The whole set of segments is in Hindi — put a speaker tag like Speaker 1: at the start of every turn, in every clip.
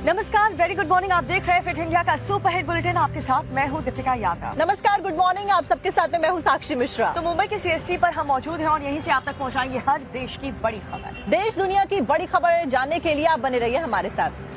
Speaker 1: नमस्कार, वेरी गुड मॉर्निंग। आप देख रहे हैं फिट इंडिया का सुपर हिट बुलेटिन। आपके साथ मैं हूं दीपिका यादव।
Speaker 2: नमस्कार, गुड मॉर्निंग। आप सबके साथ में मैं हूं साक्षी मिश्रा।
Speaker 1: तो मुंबई के सीएसटी पर हम मौजूद हैं और यहीं से आप तक पहुंचाएंगे हर देश की बड़ी खबर।
Speaker 2: देश दुनिया की बड़ी खबरें जानने के लिए आप बने रहिए हमारे साथ।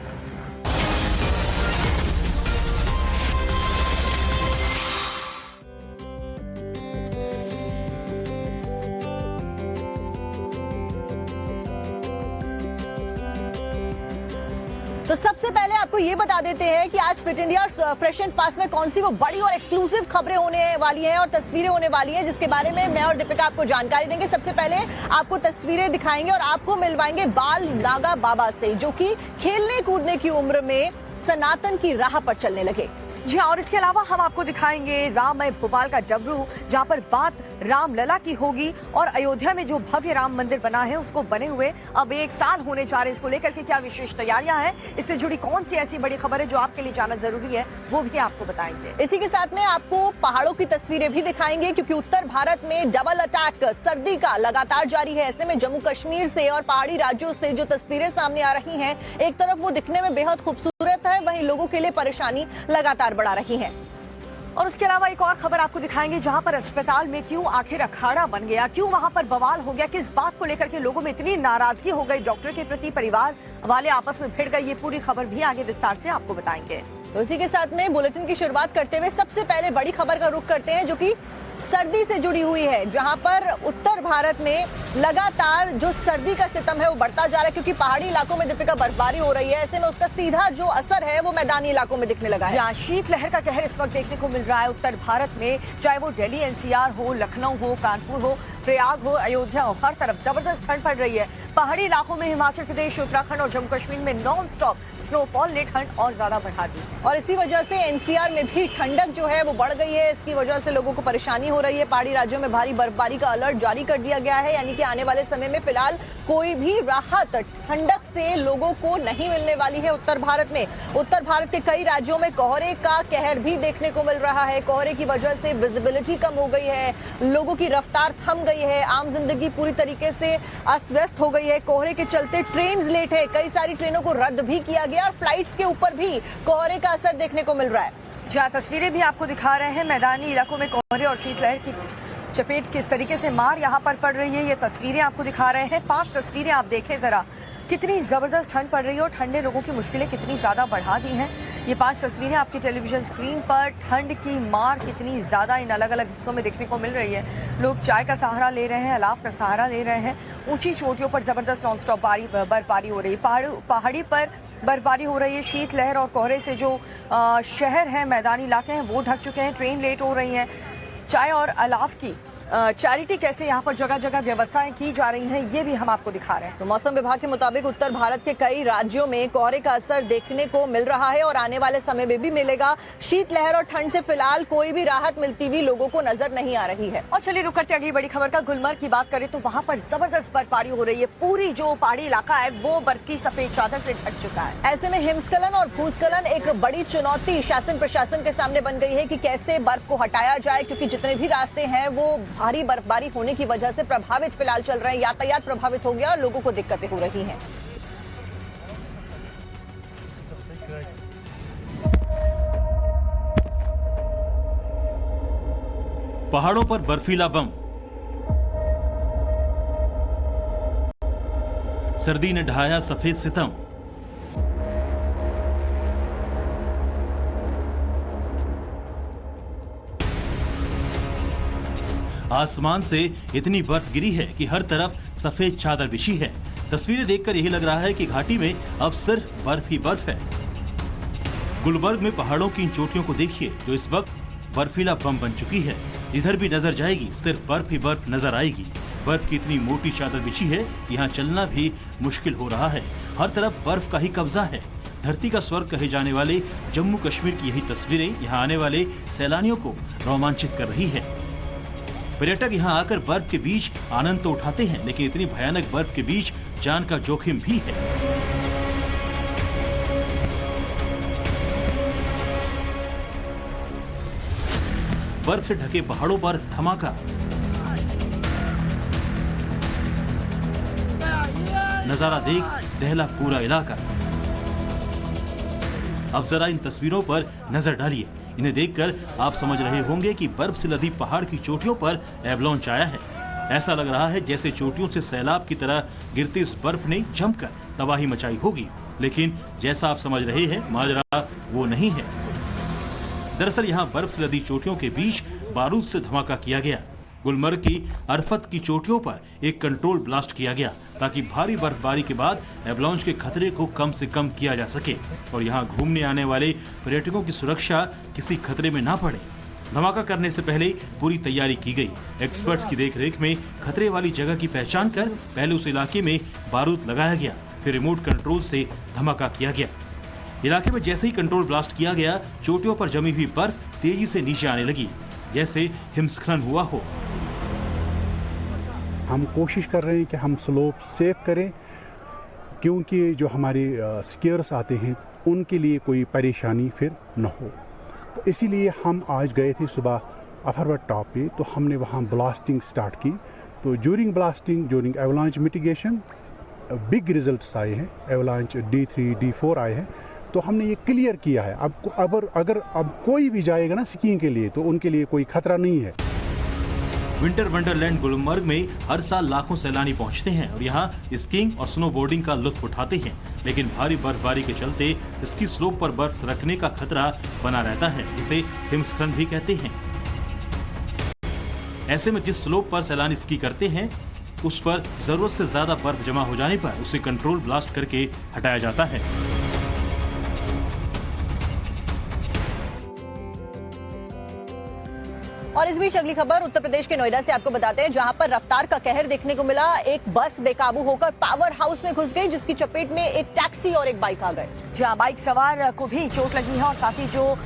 Speaker 2: तो सबसे पहले आपको ये बता देते हैं कि आज fit India fresh and fast में कौन सी वो बड़ी और एक्सक्लूसिव खबरें होने वाली हैं और तस्वीरें होने वाली हैं, जिसके बारे में मैं और दीपिका आपको जानकारी देंगे। सबसे पहले आपको तस्वीरें दिखाएंगे और आपको मिलवाएंगे बाल नागा बाबा से, जो कि खेलने कूदने की उम्र में सनातन की राह पर चलने लगे।
Speaker 1: जी हाँ, और इसके अलावा हम आपको दिखाएंगे राममय भोपाल का डबरू, जहाँ पर बात रामलला की होगी और अयोध्या में जो भव्य राम मंदिर बना है उसको बने हुए अब 1 साल होने जा रहे हैं। इसको लेकर के क्या विशेष तैयारियां हैं, इससे जुड़ी कौन सी ऐसी बड़ी खबर है जो आपके लिए जानना जरूरी है, वो भी आपको बताएंगे।
Speaker 2: इसी के साथ में आपको पहाड़ों की तस्वीरें भी दिखाएंगे, क्योंकि उत्तर भारत में डबल अटैक सर्दी का लगातार जारी है। ऐसे में जम्मू कश्मीर से और पहाड़ी राज्यों से जो तस्वीरें सामने आ रही हैं, एक तरफ वो दिखने में बेहद खूबसूरत है, वहीं लोगों के लिए परेशानी लगातार बढ़ा रही है।
Speaker 1: और उसके अलावा एक और खबर आपको दिखाएंगे, जहां पर अस्पताल में क्यों आखिर अखाड़ा बन गया, क्यों वहां पर बवाल हो गया, किस बात को लेकर के लोगों में इतनी नाराजगी हो गई, डॉक्टर के प्रति परिवार वाले आपस में भिड़ गए। ये पूरी खबर भी आगे विस्तार से आपको बताएंगे।
Speaker 2: तो इसी के साथ में बुलेटिन की शुरुआत करते हुए सबसे पहले बड़ी खबर का रुख करते हैं, जो कि सर्दी से जुड़ी हुई है, जहां पर उत्तर भारत में लगातार जो सर्दी का सितम है वो बढ़ता जा रहा है, क्योंकि पहाड़ी इलाकों में दीपिका बर्फबारी हो रही है। ऐसे में उसका सीधा जो असर है वो मैदानी इलाकों में दिखने लगा है।
Speaker 1: जहां शीतलहर का कहर इस वक्त देखने को मिल रहा है उत्तर भारत में, चाहे वो दिल्ली एनसीआर हो, लखनऊ हो, कानपुर हो, प्रयाग हो, अयोध्या हो, हर तरफ जबरदस्त ठंड पड़ रही है। पहाड़ी इलाकों में हिमाचल प्रदेश, उत्तराखंड और जम्मू कश्मीर में नॉन स्टॉप स्नोफॉल ने ठंड और ज्यादा बढ़ा दी
Speaker 2: और इसी वजह से एनसीआर में भी ठंडक जो है वो बढ़ गई है। इसकी वजह से लोगों को परेशानी हो रही है। पहाड़ी राज्यों में भारी बर्फबारी का अलर्ट जारी कर दिया गया है, यानी कि आने वाले समय में फिलहाल कोई भी राहत ठंडक से लोगों को नहीं मिलने वाली है। उत्तर भारत में, उत्तर भारत के कई राज्यों में कोहरे का कहर भी देखने को मिल रहा है। कोहरे की वजह से विजिबिलिटी कम हो गई है, लोगों की रफ्तार थम गई है, आम जिंदगी पूरी तरीके से अस्त व्यस्त हो गई है। कोहरे के चलते ट्रेन लेट है, कई सारी ट्रेनों को रद्द भी किया गया और फ्लाइट्स के ऊपर भी कोहरे का असर देखने को मिल रहा है।
Speaker 1: जहाँ तस्वीरें भी आपको दिखा रहे हैं, मैदानी इलाकों में कोहरे और शीतलहर की चपेट किस तरीके से मार यहाँ पर पड़ रही है, ये तस्वीरें आपको दिखा रहे हैं। 5 तस्वीरें आप देखें जरा, कितनी जबरदस्त ठंड पड़ रही है और ठंड ने लोगों की मुश्किलें कितनी ज्यादा बढ़ा दी हैं। ये 5 तस्वीरें आपकी टेलीविजन स्क्रीन पर, ठंड की मार कितनी ज्यादा इन अलग अलग हिस्सों में देखने को मिल रही है। लोग चाय का सहारा ले रहे हैं, अलाव का सहारा ले रहे हैं। ऊंची चोटियों पर जबरदस्त नॉन स्टॉप बर्फबारी हो रही है, पहाड़ी पर बर्फबारी हो रही है। शीतलहर और कोहरे से जो शहर हैं, मैदानी इलाके हैं, वो ढक चुके हैं, ट्रेन लेट हो रही हैं। चाय और अलाव की चैरिटी कैसे यहाँ पर जगह जगह व्यवस्थाएं की जा रही हैं, ये भी हम आपको दिखा रहे हैं।
Speaker 2: तो मौसम विभाग के मुताबिक उत्तर भारत के कई राज्यों में कोहरे का असर देखने को मिल रहा है और आने वाले समय में भी मिलेगा। शीतलहर और ठंड से फिलहाल कोई भी राहत मिलती हुई लोगों को नजर नहीं आ रही है।
Speaker 1: और चलिए रुक करते अगली बड़ी खबर का गुलमर्ग की बात करें तो वहाँ पर जबरदस्त बर्फबारी हो रही है। पूरी जो पहाड़ी इलाका है वो बर्फ की सफेद चादर से ढक चुका है।
Speaker 2: ऐसे में हिमस्खलन और भूस्खलन एक बड़ी चुनौती शासन प्रशासन के सामने बन गई है कि कैसे बर्फ को हटाया जाए, क्योंकि जितने भी रास्ते हैं वो भारी बर्फबारी होने की वजह से प्रभावित फिलहाल चल रहे हैं। यातायात प्रभावित हो गया और लोगों को दिक्कतें हो रही हैं।
Speaker 3: पहाड़ों पर बर्फीला बम, सर्दी ने ढाया सफेद सितम। आसमान से इतनी बर्फ गिरी है कि हर तरफ सफेद चादर बिछी है। तस्वीरें देखकर यही लग रहा है कि घाटी में अब सिर्फ बर्फ ही बर्फ है। गुलबर्ग में पहाड़ों की इन चोटियों को देखिए जो इस वक्त बर्फीला बम बन चुकी है। इधर भी नजर जाएगी सिर्फ बर्फ ही बर्फ नजर आएगी। बर्फ की इतनी मोटी चादर बिछी है कि यहाँ चलना भी मुश्किल हो रहा है। हर तरफ बर्फ का ही कब्जा है। धरती का स्वर्ग कहे जाने वाले जम्मू कश्मीर की यही तस्वीरें यहाँ आने वाले सैलानियों को रोमांचित कर रही है। पर्यटक यहाँ आकर बर्फ के बीच आनंद तो उठाते हैं, लेकिन इतनी भयानक बर्फ के बीच जान का जोखिम भी है। बर्फ से ढके पहाड़ों पर धमाका, नजारा देख दहला पूरा इलाका। अब जरा इन तस्वीरों पर नजर डालिए। इन्हें देखकर आप समझ रहे होंगे कि बर्फ से लदी पहाड़ की चोटियों पर एवलांच आया है। ऐसा लग रहा है जैसे चोटियों से सैलाब की तरह गिरती इस बर्फ ने जमकर तबाही मचाई होगी, लेकिन जैसा आप समझ रहे हैं माजरा वो नहीं है। दरअसल यहाँ बर्फ से लदी चोटियों के बीच बारूद से धमाका किया गया। गुलमर्ग की अरफत की चोटियों पर एक कंट्रोल ब्लास्ट किया गया ताकि भारी बर्फबारी के बाद एवलांच के खतरे को कम से कम किया जा सके और यहाँ घूमने आने वाले पर्यटकों की सुरक्षा किसी खतरे में ना पड़े। धमाका करने से पहले पूरी तैयारी की गई। एक्सपर्ट्स की देखरेख में खतरे वाली जगह की पहचान कर पहले उस इलाके में बारूद लगाया गया, फिर रिमोट कंट्रोल से धमाका किया गया। इलाके में जैसे ही कंट्रोल ब्लास्ट किया गया, चोटियों पर जमी हुई बर्फ तेजी से नीचे आने लगी, जैसे हिमस्खलन हुआ हो।
Speaker 4: हम कोशिश कर रहे हैं कि हम स्लोप सेफ करें, क्योंकि जो हमारे स्कीयर्स आते हैं उनके लिए कोई परेशानी फिर न हो। तो इसीलिए हम आज गए थे सुबह अफरवट टॉप पे, तो हमने वहाँ ब्लास्टिंग स्टार्ट की। तो during blasting, during avalanche mitigation big results आए हैं। एवलांच D3, D4 आए हैं। तो हमने ये क्लियर किया है। अगर कोई भी जाएगा ना स्कीइंग के लिए, तो उनके लिए कोई खतरा नहीं है।
Speaker 3: विंटर वंडरलैंड गुलमर्ग में हर साल लाखों सैलानी पहुंचते हैं और यहाँ स्कीइंग और स्नोबोर्डिंग का लुत्फ उठाते हैं, लेकिन भारी बर्फबारी के चलते इसकी स्लोप पर बर्फ रखने का खतरा बना रहता है। इसे हिमस्खलन भी कहते हैं। ऐसे में जिस स्लोप पर सैलानी स्की करते हैं उस पर जरूरत से ज्यादा बर्फ जमा हो जाने पर उसे कंट्रोल ब्लास्ट करके हटाया जाता है।
Speaker 2: और इस बीच अगली खबर उत्तर प्रदेश के नोएडा से आपको बताते हैं, जहां पर रफ्तार का कहर देखने को मिला। एक बस बेकाबू होकर पावर हाउस में घुस गई, जिसकी चपेट में एक टैक्सी और एक बाइक आ गए।
Speaker 1: जहां बाइक सवार को भी चोट लगी है और साथ ही जो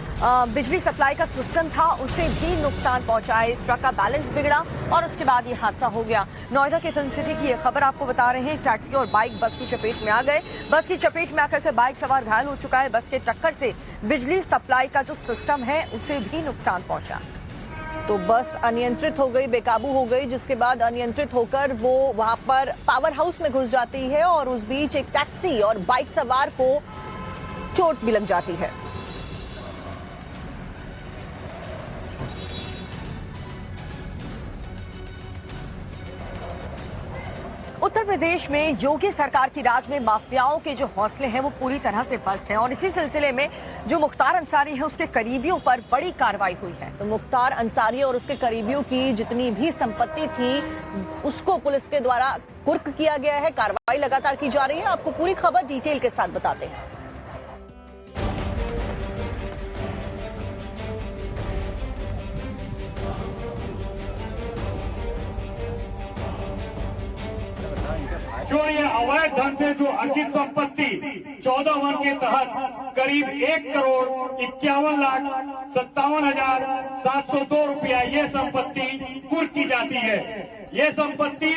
Speaker 1: बिजली सप्लाई का सिस्टम था उसे भी नुकसान पहुंचा है। इस ट्रक का बैलेंस बिगड़ा और उसके बाद ये हादसा हो गया। नोएडा के फिल्म सिटी की ये खबर आपको बता रहे हैं। टैक्सी और बाइक बस की चपेट में आ गए। बस की चपेट में आकर के बाइक सवार घायल हो चुका है। बस के टक्कर से बिजली सप्लाई का जो सिस्टम है उसे भी नुकसान पहुंचा।
Speaker 2: तो बस अनियंत्रित हो गई, बेकाबू हो गई, जिसके बाद अनियंत्रित होकर वो वहां पर पावर हाउस में घुस जाती है और उस बीच एक टैक्सी और बाइक सवार को चोट भी लग जाती है।
Speaker 1: उत्तर प्रदेश में योगी सरकार की राज में माफियाओं के जो हौसले हैं वो पूरी तरह से पस्त हैं और इसी सिलसिले में जो मुख्तार अंसारी है उसके करीबियों पर बड़ी कार्रवाई हुई है।
Speaker 2: तो मुख्तार अंसारी और उसके करीबियों की जितनी भी संपत्ति थी उसको पुलिस के द्वारा कुर्क किया गया है। कार्रवाई लगातार की जा रही है। आपको पूरी खबर डिटेल के साथ बताते हैं।
Speaker 5: जो ये अवैध ढंग से जो अर्जित संपत्ति 14 वर्ष के तहत करीब 1,51,57,702 रुपया ये संपत्ति कुर्क की जाती है। ये संपत्ति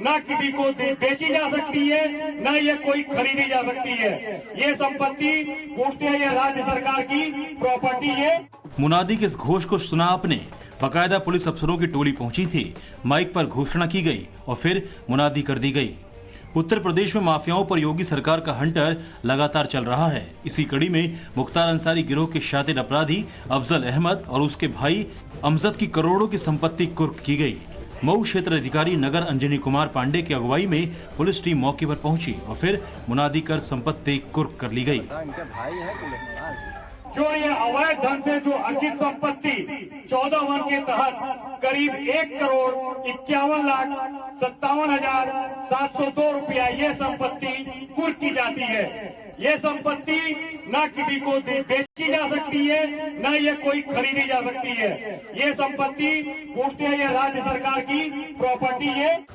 Speaker 5: न किसी को बेची जा सकती है, न ये कोई खरीदी जा सकती है। ये संपत्ति पूर्णतः ये राज्य सरकार की प्रॉपर्टी है।
Speaker 3: मुनादी के इस घोष को सुना आपने। बाकायदा पुलिस अफसरों की टोली पहुंची थी। माइक पर घोषणा की गई और फिर मुनादी कर दी गई। उत्तर प्रदेश में माफियाओं पर योगी सरकार का हंटर लगातार चल रहा है। इसी कड़ी में मुख्तार अंसारी गिरोह के शातिर अपराधी अफजल अहमद और उसके भाई अमजद की करोड़ों की संपत्ति कुर्क की गई। मऊ क्षेत्र अधिकारी नगर अंजनी कुमार पांडे की अगुवाई में पुलिस टीम मौके पर पहुंची और फिर मुनादी कर संपत्ति कुर्क कर ली गई।
Speaker 5: जो ये अवैध ढंग से जो अर्जित संपत्ति 14 वर्ष के तहत करीब 1,51,57,702 रुपया ये संपत्ति कुर्क की जाती है। ये संपत्ति न किसी को बेची जा सकती है, न ये कोई खरीदी जा सकती है। ये संपत्ति पूर्णतः ये राज्य सरकार की प्रॉपर्टी है।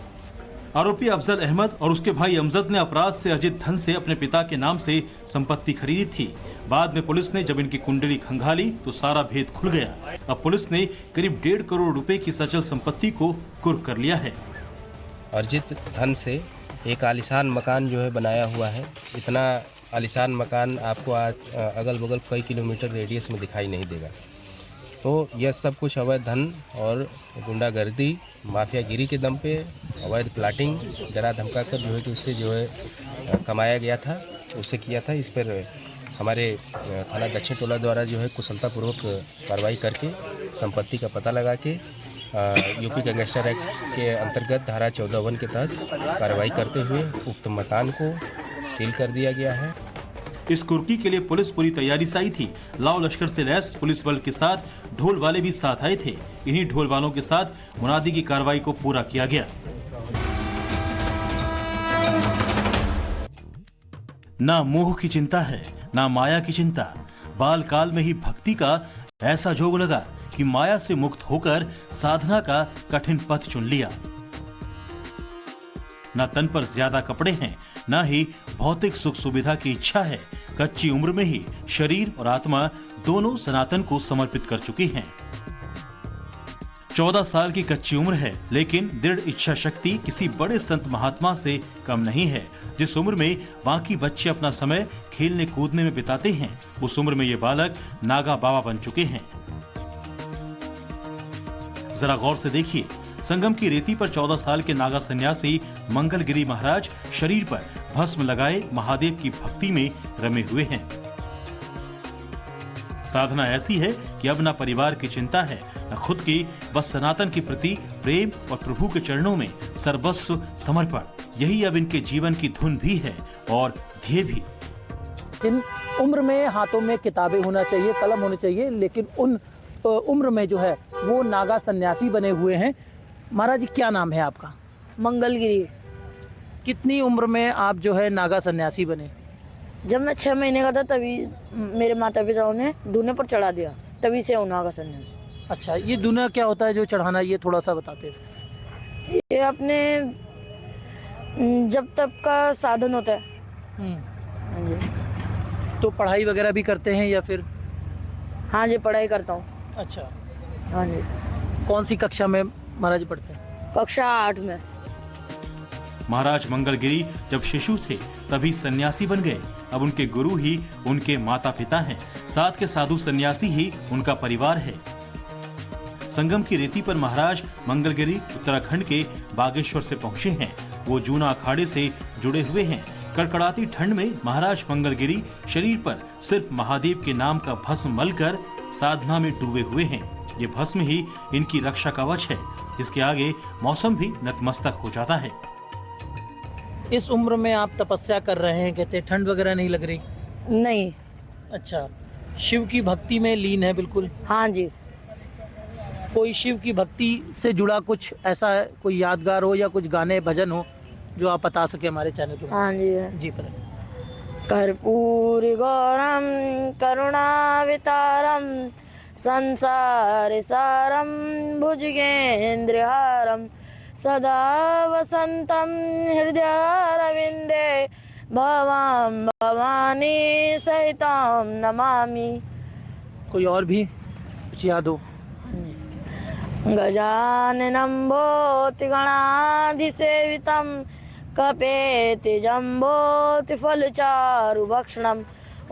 Speaker 3: आरोपी अफजल अहमद और उसके भाई अमजद ने अपराध से अर्जित धन से अपने पिता के नाम से संपत्ति खरीदी थी। बाद में पुलिस ने जब इनकी कुंडली खंगाली तो सारा भेद खुल गया। अब पुलिस ने करीब 1.5 करोड़ रुपए की सचल संपत्ति को कुर्क कर लिया है।
Speaker 6: अर्जित धन से एक आलीशान मकान जो है बनाया हुआ है। इतना आलीशान मकान आपको आज अगल बगल कई किलोमीटर रेडियस में दिखाई नहीं देगा। तो यह सब कुछ अवैध धन और गुंडागर्दी, माफियागिरी के दम पे अवैध प्लाटिंग डरा धमका कर जो है कि उससे जो है कमाया गया था, उससे किया था। इस पर हमारे थाना दक्षिण टोला द्वारा जो है कुशलतापूर्वक कार्रवाई करके संपत्ति का पता लगा के यूपी गैंगस्टर एक्ट के अंतर्गत धारा 14(1) के तहत कार्रवाई करते हुए उक्त मकान को सील कर दिया गया है।
Speaker 3: इस कुर्की के लिए पुलिस पूरी तैयारी से आई थी। लाव लश्कर से लैस पुलिस बल के साथ ढोल वाले भी साथ आए थे। इन्हीं ढोल वालों के साथ मुनादी की कार्रवाई को पूरा किया गया। ना मोह की चिंता है, ना माया की चिंता। बाल काल में ही भक्ति का ऐसा जोग लगा कि माया से मुक्त होकर साधना का कठिन पथ चुन लिया। न तन पर ज्यादा कपड़े हैं, न ही भौतिक सुख सुविधा की इच्छा है। कच्ची उम्र में ही शरीर और आत्मा दोनों सनातन को समर्पित कर चुकी हैं। 14 साल की कच्ची उम्र है, लेकिन दृढ़ इच्छा शक्ति किसी बड़े संत महात्मा से कम नहीं है। जिस उम्र में बाकी बच्चे अपना समय खेलने कूदने में बिताते हैं, उस उम्र में ये बालक नागा बाबा बन चुके हैं। जरा गौर से देखिए, संगम की रेती पर 14 साल के नागा सन्यासी मंगलगिरी महाराज शरीर पर भस्म लगाए महादेव की भक्ति में रमे हुए हैं। साधना ऐसी है कि अब न परिवार की चिंता है, न खुद की, बस सनातन के प्रति प्रेम और प्रभु के चरणों में सर्वस्व समर्पण। यही अब इनके जीवन की धुन भी है और ध्येय भी।
Speaker 7: जिन उम्र में हाथों में किताबें होना चाहिए, कलम होनी चाहिए, लेकिन उन उम्र में जो है वो नागा सन्यासी बने हुए हैं। महाराज जी, क्या नाम है आपका?
Speaker 8: मंगलगिरी।
Speaker 7: कितनी उम्र में आप जो है नागा सन्यासी बने?
Speaker 8: जब मैं 6 महीने का था तभी मेरे माता पिताओं ने दूने पर चढ़ा दिया, तभी से हूँ नागा सन्यासी।
Speaker 7: अच्छा, ये दूना क्या होता है जो चढ़ाना, ये थोड़ा सा बताते।
Speaker 8: ये अपने जब तक का साधन होता है। हाँ जी।
Speaker 7: तो पढ़ाई वगैरह भी करते हैं या फिर?
Speaker 8: हाँ जी, पढ़ाई करता हूँ।
Speaker 7: अच्छा,
Speaker 8: हाँ जी।
Speaker 7: कौन सी कक्षा में महाराज जी पढ़ते हैं?
Speaker 8: कक्षा 8 में।
Speaker 3: महाराज मंगलगिरी जब शिशु थे तभी सन्यासी बन गए। अब उनके गुरु ही उनके माता पिता हैं, साथ के साधु सन्यासी ही उनका परिवार है। संगम की रेती पर महाराज मंगलगिरी उत्तराखंड के बागेश्वर से पहुंचे हैं। वो जूना अखाड़े से जुड़े हुए हैं। कड़कड़ाती ठंड में महाराज मंगलगिरी शरीर पर सिर्फ महादेव के नाम का भस्म मलकर साधना में डूबे हुए हैं। ये भस्म ही इनकी रक्षा कवच है, जिसके आगे मौसम भी नतमस्तक हो जाता है।
Speaker 7: इस उम्र में आप तपस्या कर रहे हैं, कहते हैं ठंड वगैरह नहीं लग रही?
Speaker 8: नहीं।
Speaker 7: अच्छा, शिव की भक्ति में लीन है बिल्कुल?
Speaker 8: हाँ जी।
Speaker 7: कोई शिव की भक्ति से जुड़ा कुछ ऐसा कोई यादगार हो या कुछ गाने भजन हो जो आप बता सके हमारे चैनल के?
Speaker 8: हाँ जी।
Speaker 7: जी पर।
Speaker 8: कर्पूर गौरम करुणावितारम संसार सारम भुजगेन्द्रहारम सदा वसंतम हृदयारविंदे भवाम भवानी सहिताम नमामि।
Speaker 7: कोई और भी कुछ याद हो?
Speaker 8: गजाननं भूति गणाधिसेवितं कपेति जम्बोति फलचारुभक्षणम्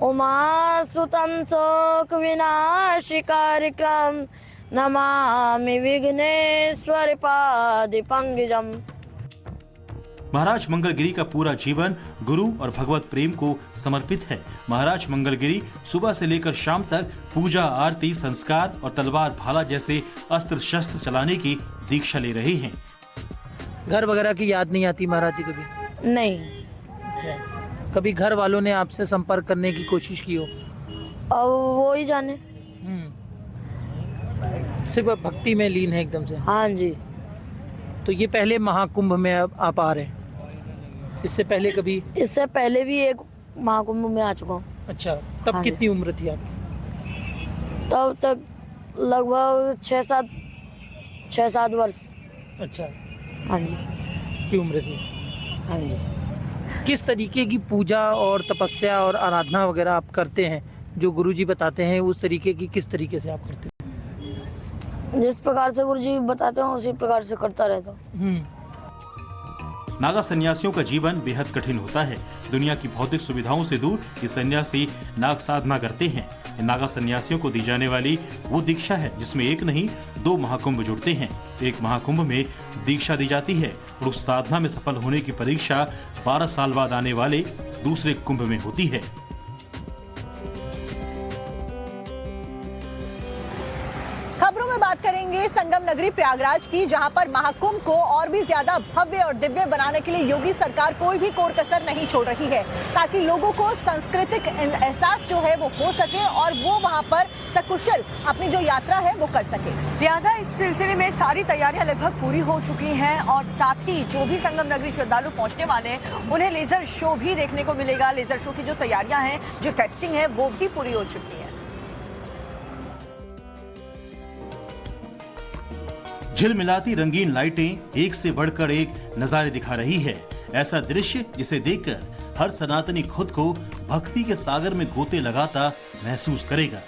Speaker 8: उमासुतं शोकविनाशिकारिक्रम नमामि विघ्नेश्वर पादपंकजम्।
Speaker 3: महाराज मंगलगिरी का पूरा जीवन गुरु और भगवत प्रेम को समर्पित है। महाराज मंगलगिरी सुबह से लेकर शाम तक पूजा, आरती, संस्कार और तलवार भाला जैसे अस्त्र शस्त्र चलाने की दीक्षा ले रहे हैं।
Speaker 7: घर वगैरह की याद नहीं आती महाराज जी कभी?
Speaker 8: नहीं।
Speaker 7: कभी घर वालों ने आपसे संपर्क करने की कोशिश की हो?
Speaker 8: अब वो ही जाने।
Speaker 7: सिर्फ भक्ति में लीन है एकदम से?
Speaker 8: हाँ जी।
Speaker 7: तो ये पहले महाकुंभ में आप आ रहे हैं? इससे पहले कभी?
Speaker 8: इससे पहले भी एक महाकुंभ में आ चुका हूँ।
Speaker 7: अच्छा, तब
Speaker 8: हाँ
Speaker 7: कितनी उम्र थी आपकी?
Speaker 8: तब तक लगभग 6-7 वर्ष।
Speaker 7: अच्छा।
Speaker 8: हाँ जी।
Speaker 7: की उम्र थी?
Speaker 8: हाँ जी।
Speaker 7: किस तरीके की पूजा और तपस्या और आराधना वगैरह आप करते हैं जो गुरुजी बताते हैं, उस तरीके की किस तरीके से आप करते हैं?
Speaker 8: जिस प्रकार से गुरुजी बताते हैं उसी प्रकार से करता रहता हूँ।
Speaker 3: नागा सन्यासियों का जीवन बेहद कठिन होता है। दुनिया की भौतिक सुविधाओं से दूर ये सन्यासी नाग साधना करते हैं। नागा सन्यासियों को दी जाने वाली वो दीक्षा है जिसमें एक नहीं 2 महाकुंभ जुड़ते हैं। एक महाकुंभ में दीक्षा दी जाती है और उस साधना में सफल होने की परीक्षा 12 साल बाद आने वाले दूसरे कुंभ में होती है।
Speaker 2: खबरों में बात करेंगे संगम नगरी प्रयागराज की, जहां पर महाकुंभ को और भी ज्यादा भव्य और दिव्य बनाने के लिए योगी सरकार कोई भी कोर कसर नहीं छोड़ रही है, ताकि लोगों को सांस्कृतिक एहसास जो है वो हो सके और वो वहां पर सकुशल अपनी जो यात्रा है वो कर सके।
Speaker 1: लिहाजा इस सिलसिले में सारी तैयारियां लगभग पूरी हो चुकी हैं और साथ ही जो भी संगम नगरी श्रद्धालु पहुंचने वाले हैं उन्हें लेजर शो भी देखने को मिलेगा। लेजर शो की जो तैयारियां हैं, जो टेस्टिंग है, वो भी पूरी हो चुकी है।
Speaker 3: झिलमिलाती रंगीन लाइटें एक से बढ़कर एक नजारे दिखा रही है। ऐसा दृश्य जिसे देखकर हर सनातनी खुद को भक्ति के सागर में गोते लगाता महसूस करेगा।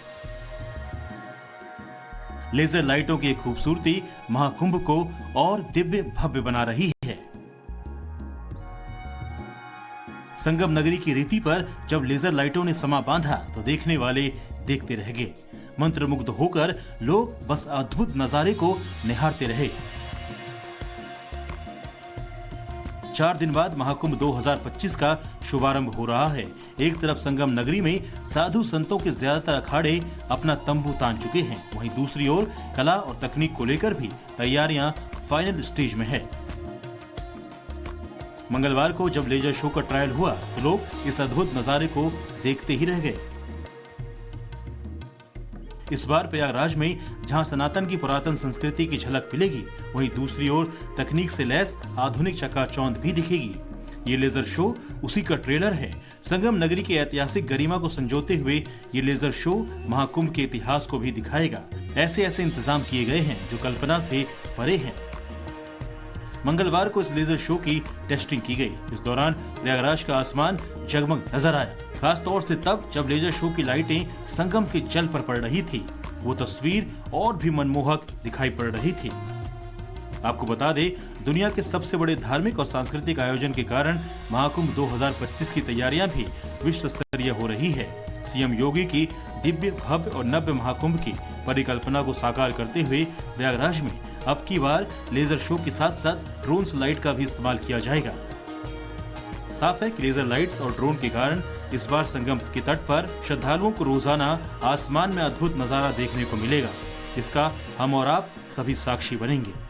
Speaker 3: लेजर लाइटों की खूबसूरती महाकुंभ को और दिव्य भव्य बना रही है। संगम नगरी की रीति पर जब लेजर लाइटों ने समा बांधा तो देखने वाले देखते रह गए। मंत्रमुग्ध होकर लोग बस अद्भुत नजारे को निहारते रहे। 4 दिन बाद महाकुंभ 2025 का शुभारंभ हो रहा है। एक तरफ संगम नगरी में साधु संतों के ज्यादातर अखाड़े अपना तंबू तान चुके हैं, वहीं दूसरी ओर कला और तकनीक को लेकर भी तैयारियां फाइनल स्टेज में है। मंगलवार को जब लेजर शो का ट्रायल हुआ तो लोग इस अद्भुत नजारे को देखते ही रह गए। इस बार प्रयागराज में जहां सनातन की पुरातन संस्कृति की झलक मिलेगी, वहीं दूसरी ओर तकनीक से लैस आधुनिक चकाचौंध भी दिखेगी। ये लेजर शो उसी का ट्रेलर है। संगम नगरी की ऐतिहासिक गरिमा को संजोते हुए ये लेजर शो महाकुंभ के इतिहास को भी दिखाएगा। ऐसे ऐसे इंतजाम किए गए हैं जो कल्पना से परे हैं। मंगलवार को इस लेजर शो की टेस्टिंग की गई। इस दौरान प्रयागराज का आसमान जगमग नजर आया, खास तौर से तब जब लेजर शो की लाइटें संगम के जल पर पड़ रही थी। वो तस्वीर और भी मनमोहक दिखाई पड़ रही थी। आपको बता दें, दुनिया के सबसे बड़े धार्मिक और सांस्कृतिक आयोजन के कारण महाकुंभ 2025 की तैयारियां भी विश्व स्तरीय हो रही है। सीएम योगी की दिव्य भव्य और नव्य महाकुंभ की परिकल्पना को साकार करते हुए प्रयागराज में अब की बार लेजर शो के साथ साथ ड्रोन लाइट का भी इस्तेमाल किया जाएगा। साफ है कि लेजर लाइट्स और ड्रोन के कारण इस बार संगम के तट पर श्रद्धालुओं को रोजाना आसमान में अद्भुत नजारा देखने को मिलेगा। इसका हम और आप सभी साक्षी बनेंगे।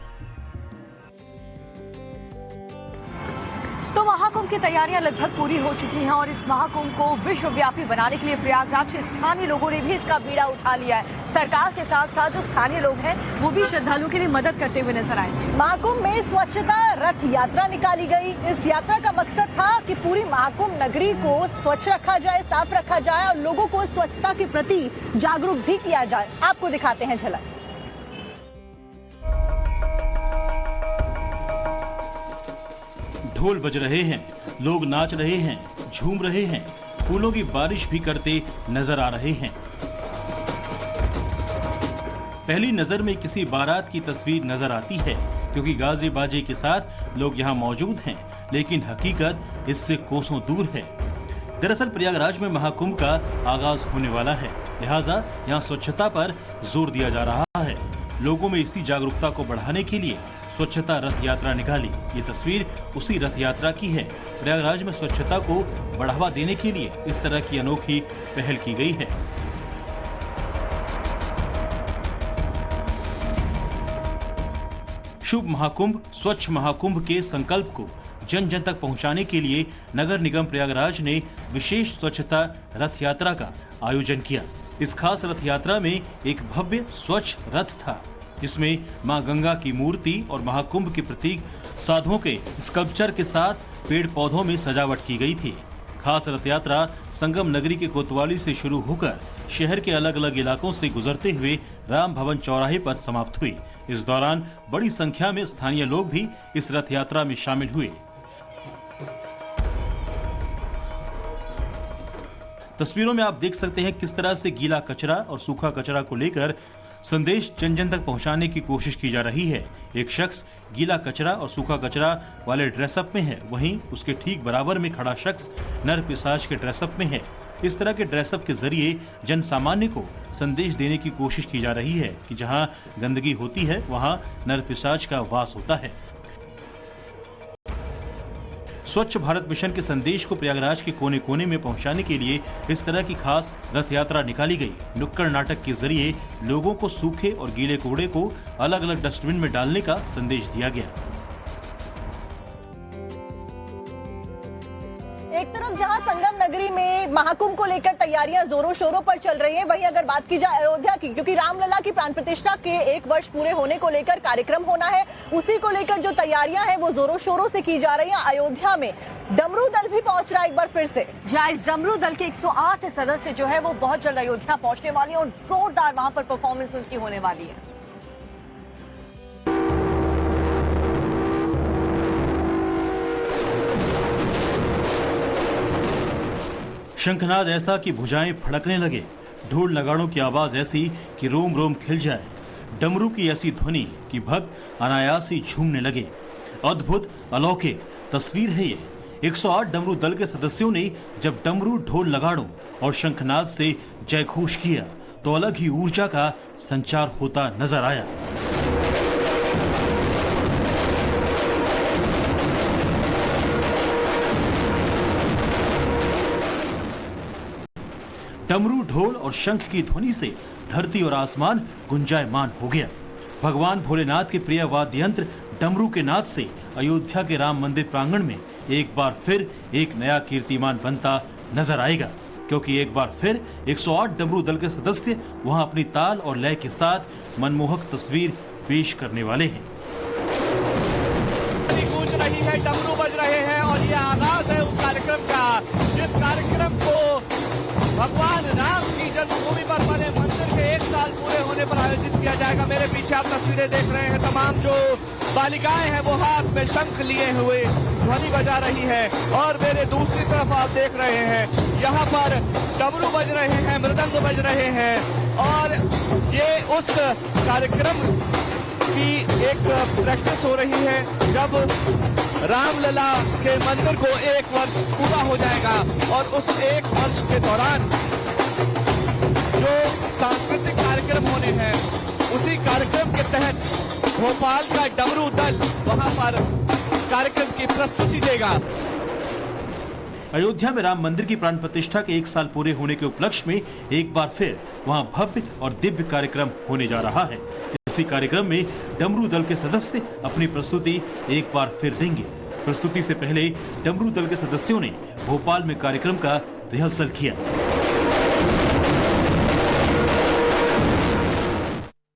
Speaker 1: तो महाकुंभ की तैयारियां लगभग पूरी हो चुकी हैं और इस महाकुंभ को विश्वव्यापी बनाने के लिए प्रयागराज के स्थानीय लोगों ने भी इसका बीड़ा उठा लिया है। सरकार के साथ साथ जो स्थानीय लोग हैं वो भी श्रद्धालुओं के लिए मदद करते हुए नजर आए।
Speaker 2: महाकुंभ में स्वच्छता रथ यात्रा निकाली गई। इस यात्रा का मकसद था कि पूरी महाकुंभ नगरी को स्वच्छ रखा जाए, साफ रखा जाए और लोगों को स्वच्छता के प्रति जागरूक भी किया जाए। आपको दिखाते हैं झलक।
Speaker 3: ढोल बज रहे हैं, लोग नाच रहे हैं, झूम रहे हैं, फूलों की बारिश भी करते नजर आ रहे हैं। पहली नजर में किसी बारात की तस्वीर नजर आती है, क्योंकि गाजे बाजे के साथ लोग यहाँ मौजूद हैं, लेकिन हकीकत इससे कोसों दूर है। दरअसल प्रयागराज में महाकुंभ का आगाज होने वाला है, लिहाजा यहाँ स्वच्छता पर जोर दिया जा रहा है। लोगों में इसी जागरूकता को बढ़ाने के लिए स्वच्छता रथ यात्रा निकाली। ये तस्वीर उसी रथ यात्रा की है। प्रयागराज में स्वच्छता को बढ़ावा देने के लिए इस तरह की अनोखी पहल की गई है। शुभ महाकुंभ, स्वच्छ महाकुंभ के संकल्प को जन जन तक पहुंचाने के लिए नगर निगम प्रयागराज ने विशेष स्वच्छता रथ यात्रा का आयोजन किया। इस खास रथ यात्रा में एक भव्य स्वच्छ रथ था, जिसमें मां गंगा की मूर्ति और महाकुंभ के प्रतीक साधुओं के स्कल्पचर के साथ पेड़ पौधों में सजावट की गई थी। खास रथ यात्रा संगम नगरी के कोतवाली से शुरू होकर शहर के अलग अलग इलाकों से गुजरते हुए राम भवन चौराहे पर समाप्त हुई। इस दौरान बड़ी संख्या में स्थानीय लोग भी इस रथ यात्रा में शामिल हुए। तस्वीरों में आप देख सकते हैं किस तरह से गीला कचरा और सूखा कचरा को लेकर संदेश जन जन तक पहुंचाने की कोशिश की जा रही है। एक शख्स गीला कचरा और सूखा कचरा वाले ड्रेसअप में है, वहीं उसके ठीक बराबर में खड़ा शख्स नर पिशाच के ड्रेसअप में है। इस तरह के ड्रेसअप के जरिए जन सामान्य को संदेश देने की कोशिश की जा रही है कि जहां गंदगी होती है वहां नर पिशाच का वास होता है। स्वच्छ भारत मिशन के संदेश को प्रयागराज के कोने कोने में पहुंचाने के लिए इस तरह की खास रथ यात्रा निकाली गई। नुक्कड़ नाटक के जरिए लोगों को सूखे और गीले कूड़े को अलग अलग डस्टबिन में डालने का संदेश दिया गया।
Speaker 2: एक तरफ जहां संगम नगरी में महाकुंभ को लेकर तैयारियां जोरों शोरों पर चल रही हैं, वहीं अगर बात की जाए अयोध्या की, क्योंकि रामलला की प्राण प्रतिष्ठा के 1 वर्ष पूरे होने को लेकर कार्यक्रम होना है, उसी को लेकर जो तैयारियां हैं वो जोरों शोरों से की जा रही हैं। अयोध्या में डमरू दल भी पहुंच रहा है एक बार फिर से।
Speaker 1: जहां इस डमरू दल के 108 सदस्य जो है वो बहुत जल्द अयोध्या पहुंचने वाली है और जोरदार वहां पर परफॉर्मेंस उनकी होने वाली है।
Speaker 3: शंखनाद ऐसा कि भुजाएं फड़कने लगे, ढोल नगाड़ों की आवाज ऐसी कि रोम रोम खिल जाए, डमरू की ऐसी ध्वनि कि भक्त अनायास ही झूमने लगे। अद्भुत अलौकिक तस्वीर है ये। 108 डमरू दल के सदस्यों ने जब डमरू, ढोल नगाड़ों और शंखनाद से जयघोष किया तो अलग ही ऊर्जा का संचार होता नजर आया। डमरू, ढोल और शंख की ध्वनि से धरती और आसमान गुंजायमान हो गया। भगवान भोलेनाथ के प्रिय वाद्य यंत्र डमरू के नाद से अयोध्या के राम मंदिर प्रांगण में एक बार फिर एक नया कीर्तिमान बनता नजर आएगा, क्योंकि एक बार फिर 108 डमरू दल के सदस्य वहां अपनी ताल और लय के साथ मनमोहक तस्वीर पेश करने वाले हैं।
Speaker 9: गूंज रही है, डमरू बज रहे हैं और ये आगाज है उस कार्यक्रम का जिस कार्यक्रम को भगवान राम की जन्मभूमि पर बने मंदिर के 1 साल पूरे होने पर आयोजित किया जाएगा। मेरे पीछे आप तस्वीरें देख रहे हैं, तमाम जो बालिकाएं हैं वो हाथ में शंख लिए हुए ध्वनि बजा रही है और मेरे दूसरी तरफ आप देख रहे हैं यहाँ पर डमरू बज रहे हैं, मृदंग बज रहे हैं और ये उस कार्यक्रम की एक प्रैक्टिस हो रही है जब रामलला के मंदिर को 1 वर्ष पूरा हो जाएगा और उस 1 वर्ष के दौरान जो सांस्कृतिक कार्यक्रम होने हैं उसी कार्यक्रम के तहत भोपाल का डमरू दल वहां पर कार्यक्रम की प्रस्तुति देगा।
Speaker 3: अयोध्या में राम मंदिर की प्राण प्रतिष्ठा के 1 साल पूरे होने के उपलक्ष्य में एक बार फिर वहां भव्य और दिव्य कार्यक्रम होने जा रहा है। इसी कार्यक्रम में डमरू दल के सदस्य अपनी प्रस्तुति एक बार फिर देंगे। प्रस्तुति से पहले डमरू दल के सदस्यों ने भोपाल में कार्यक्रम का रिहर्सल किया।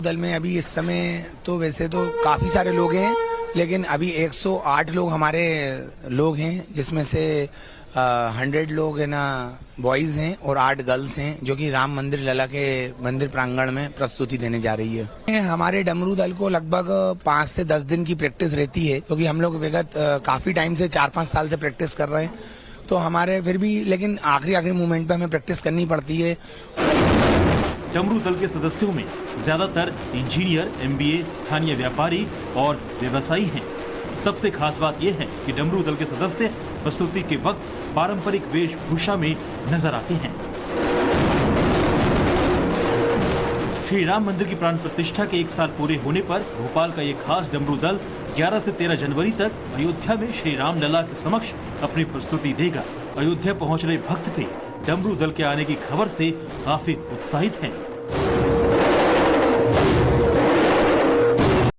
Speaker 10: दल में अभी इस समय तो वैसे तो काफी सारे लोग हैं, लेकिन अभी 108 लोग हमारे लोग हैं, जिसमें से 100 लोग है ना बॉयज हैं और 8 गर्ल्स हैं, जो कि राम मंदिर लला के मंदिर प्रांगण में प्रस्तुति देने जा रही है। हमारे डमरू दल को लगभग 5 से 10 दिन की प्रैक्टिस रहती है, क्योंकि हम लोग विगत काफी टाइम से 4-5 साल से प्रैक्टिस कर रहे हैं, तो हमारे फिर भी लेकिन आखिरी मोमेंट पे हमें प्रैक्टिस करनी पड़ती है।
Speaker 3: डमरू दल के सदस्यों में ज्यादातर इंजीनियर, MBA, स्थानीय व्यापारी और व्यवसायी हैं। सबसे खास बात यह है कि डमरू दल के सदस्य प्रस्तुति के वक्त पारंपरिक वेशभूषा में नजर आते हैं। श्री राम मंदिर की प्राण प्रतिष्ठा के 1 साल पूरे होने पर भोपाल का ये खास डमरू दल 11 से 13 जनवरी तक अयोध्या में श्री राम लला के समक्ष अपनी प्रस्तुति देगा। अयोध्या पहुंच रहे भक्त भी डमरू दल के आने की खबर से काफी उत्साहित हैं।